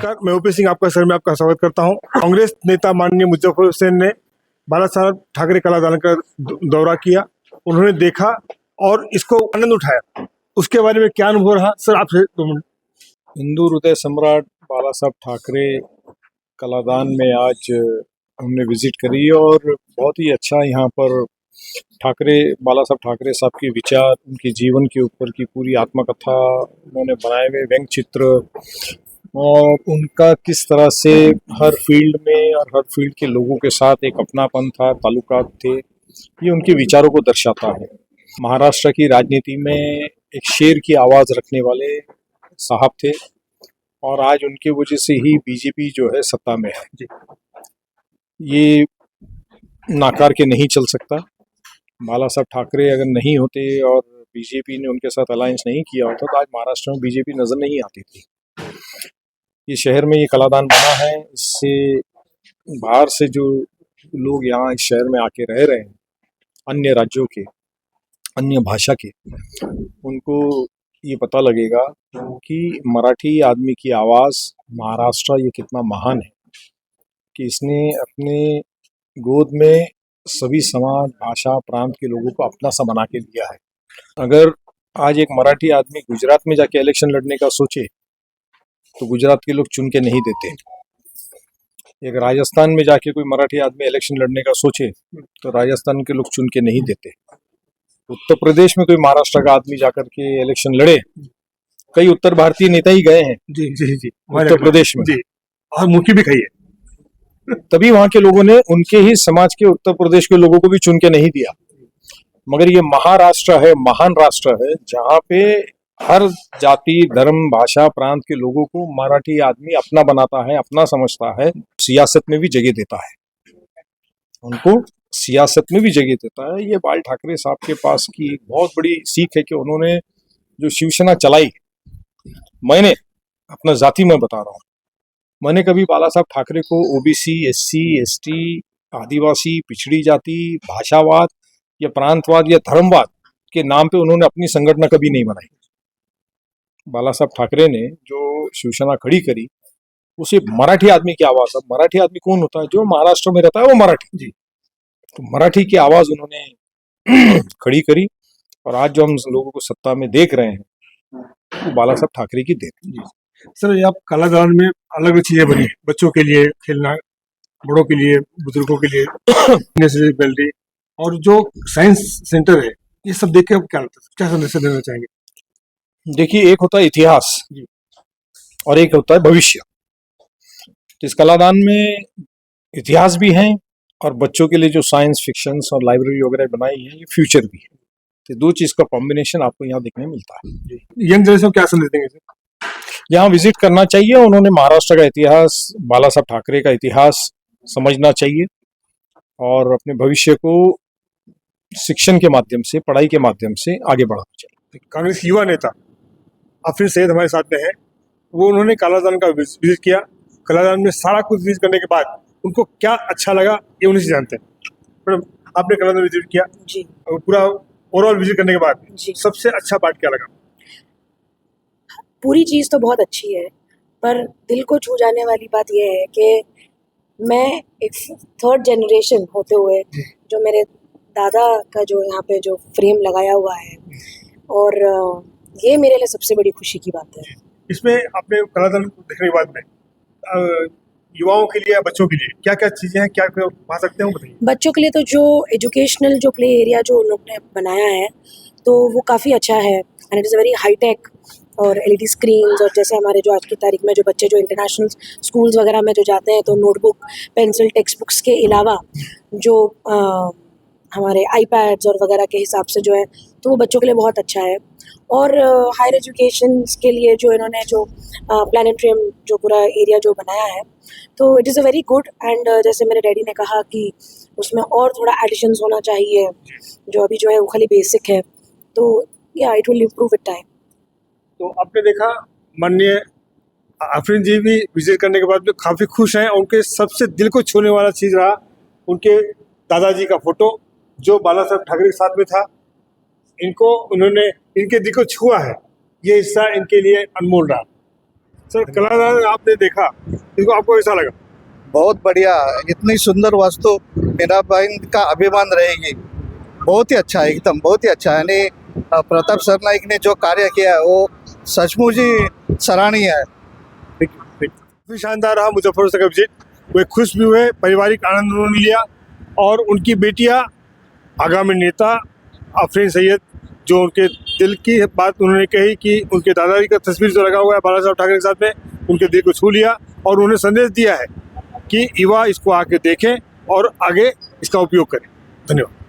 नमस्कार, मैं ओपी सिंह आपका सर में आपका स्वागत करता हूं। कांग्रेस नेता माननीय मुजफ्फर हुसैन ने बाला साहब ठाकरे कलादान का दौरा किया। उन्होंने देखा और इसको आनंद उठाया। उसके बारे में क्या अनुभव रहा सर आपसे 2 मिनट। हिंदू हृदय सम्राट बाला साहब ठाकरे कलादान में आज हमने विजिट करी और बहुत ही अच्छा यहाँ पर बाला साहब ठाकरे साहब के विचार, उनके जीवन के ऊपर की पूरी आत्मकथा उन्होंने बनाए हुए व्यंग चित्र और उनका किस तरह से हर फील्ड में और हर फील्ड के लोगों के साथ एक अपनापन था, ताल्लुकात थे, ये उनके विचारों को दर्शाता है। महाराष्ट्र की राजनीति में एक शेर की आवाज़ रखने वाले साहब थे और आज उनके वजह से ही बीजेपी जो है सत्ता में है। ये नाकार के नहीं चल सकता। बाला साहब ठाकरे अगर नहीं होते और बीजेपी ने उनके साथ अलायंस नहीं किया होता तो आज महाराष्ट्र में बीजेपी नजर नहीं आती थी। ये शहर में ये कलादान बना है, इससे बाहर से जो लोग यहाँ इस शहर में आके रह रहे हैं, अन्य राज्यों के, अन्य भाषा के, उनको ये पता लगेगा कि मराठी आदमी की आवाज़ महाराष्ट्र ये कितना महान है कि इसने अपने गोद में सभी समाज, भाषा, प्रांत के लोगों को अपना सा बना के लिया है। अगर आज एक मराठी आदमी गुजरात में जाके इलेक्शन लड़ने का सोचे तो गुजरात के लोग चुन के नहीं देते। एक राजस्थान में जाके कोई मराठी आदमी इलेक्शन लड़ने का सोचे तो राजस्थान के लोग चुन के नहीं देते। उत्तर प्रदेश में कोई महाराष्ट्र का आदमी जाकर के इलेक्शन लड़े, कई उत्तर भारतीय नेता ही गए हैं जी जी जी उत्तर प्रदेश में जी, और मुखी भी खाई है। तभी वहां के लोगों ने उनके ही समाज के उत्तर प्रदेश के लोगों को भी चुन के नहीं दिया। मगर ये महाराष्ट्र है, महान राष्ट्र है, जहाँ पे हर जाति, धर्म, भाषा, प्रांत के लोगों को मराठी आदमी अपना बनाता है, अपना समझता है, सियासत में भी जगह देता है, उनको सियासत में भी जगह देता है। ये बाल ठाकरे साहब के पास की एक बहुत बड़ी सीख है कि उन्होंने जो शिवसेना चलाई, मैंने अपना जाति में बता रहा हूँ, मैंने कभी बाला साहब ठाकरे को ओबीसी, एससी, एसटी, आदिवासी, पिछड़ी जाति, भाषावाद या प्रांतवाद या धर्मवाद के नाम पे उन्होंने अपनी संगठन कभी नहीं बनाई। बाला साहब ठाकरे ने जो शिवसेना खड़ी करी उसे मराठी आदमी की आवाज। अब मराठी आदमी कौन होता है? जो महाराष्ट्र में रहता है वो मराठी जी। तो मराठी की आवाज उन्होंने खड़ी करी और आज जो हम लोगों को सत्ता में देख रहे हैं वो बाला साहब ठाकरे की देन है। सर, ये आप कलादान में अलग अलग चीजें बनी है, बच्चों के लिए खेलना, बड़ों के लिए, बुजुर्गों के लिए गैलरी और जो साइंस सेंटर है, ये सब देख के आप क्या संदेश देना चाहेंगे? देखिए, एक होता है इतिहास और एक होता है भविष्य। तो इस कलादान में इतिहास भी है और बच्चों के लिए जो साइंस फिक्शन और लाइब्रेरी वगैरह बनाई है ये फ्यूचर भी है। तो 2 चीज का कॉम्बिनेशन आपको यहाँ देखने मिलता है। यंग जनरेशन क्या संदेश देंगे सर? यहाँ विजिट करना चाहिए, उन्होंने महाराष्ट्र का इतिहास, बाला साहब ठाकरे का इतिहास समझना चाहिए और अपने भविष्य को शिक्षण के माध्यम से, पढ़ाई के माध्यम से आगे बढ़ाना चाहिए। कांग्रेस युवा नेता आफरीन सैयद हमारे साथ में है। वो उन्होंने कलादान का विजिट किया। कलादान में सारा कुछ विजिट करने के बाद उनको क्या अच्छा लगा ये उन्हीं से जानते हैं। मैडम, आपने कलादान विजिट किया जी, और पूरा ओवरऑल विजिट करने के बाद जी। सबसे अच्छा पार्ट क्या लगा? पूरी चीज़ तो बहुत अच्छी है, पर दिल को छू जाने वाली बात यह है कि मैं एक 3rd जनरेशन होते हुए जो मेरे दादा का जो यहाँ पे जो फ्रेम लगाया हुआ है, और ये मेरे लिए सबसे बड़ी खुशी की बात है। इसमें आपने कलादान देखने के बाद में युवाओं के लिए, बच्चों के लिए क्या क्या चीजें हैं, क्या क्या पा सकते हैं, बताइए। बच्चों के लिए तो जो एजुकेशनल जो प्ले एरिया जो उन लोग ने बनाया है तो वो काफ़ी अच्छा है and it is very hi-tech और एलईडी स्क्रीन्स, और जैसे हमारे जो आज की तारीख में जो बच्चे जो इंटरनेशनल स्कूल्स वगैरह में जो जाते हैं तो नोटबुक, पेंसिल, टेक्स्ट बुक्स के अलावा जो हमारे आईपैड्स और वगैरह के हिसाब से जो है तो वो बच्चों के लिए बहुत अच्छा है। और हायर एजुकेशन के लिए जो इन्होंने जो प्लानिटेरियम जो पूरा एरिया जो बनाया है तो it is a very good. And जैसे मेरे डैडी ने कहा कि उसमें और थोड़ा एडिशंस होना चाहिए, जो अभी जो है वो खाली बेसिक है, तो या it will improve with time. तो आपने देखा माननीय आफरीन जी भी विजिट करने के बाद काफ़ी खुश हैं। उनके सबसे दिल को छूने वाला चीज़ रहा उनके दादाजी का फोटो जो बाला साहब ठाकरे के साथ में था। इनको उन्होंने इनके दिल को छुआ है, ये हिस्सा इनके लिए अनमोल रहा। सर कलादान आपने देखा, इसको आपको कैसा लगा? बहुत बढ़िया, इतनी सुंदर वस्तु मीराबाई का अभिमान रहेगी। बहुत ही अच्छा है, एकदम बहुत ही अच्छा है। यानी प्रताप सरनाईक ने जो कार्य किया है वो सचमुच ही सराहनीय है। काफी शानदार रहा मुजफ्फरपुर का विजिट। वे खुश भी हुए, पारिवारिक आनंद उन्होंने लिया और उनकी बेटियां आगामी नेता आफरीन सैयद, जो उनके दिल की बात उन्होंने कही कि उनके दादाजी का तस्वीर जो लगा हुआ है बाला साहब ठाकरे के साथ में, उनके दिल को छू लिया और उन्हें संदेश दिया है कि युवा इसको आके देखें और आगे इसका उपयोग करें। धन्यवाद।